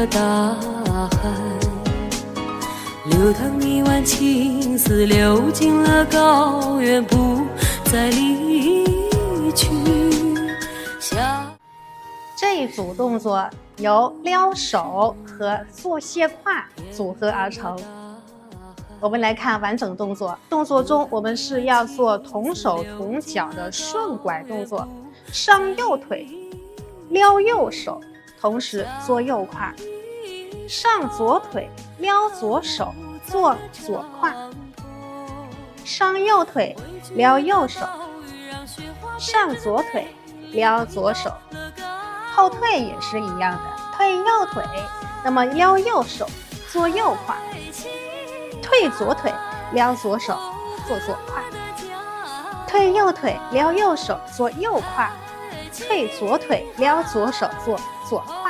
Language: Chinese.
了大海，流淌一湾情丝，流进了高原，不再离去。这一组动作由撩手和做跣胯组合而成。我们来看完整动作。动作中，我们是要做同手同脚的顺拐动作，上右腿，撩右手，同时做右胯；上左腿，撩左手，做左胯；上右腿，撩右手；上左腿，撩左手。后退也是一样的，退右腿，那么撩右手，做右胯；退左腿，撩左手，做左胯；退右腿，撩右手，做右胯；退左腿，撩左手，做左胯。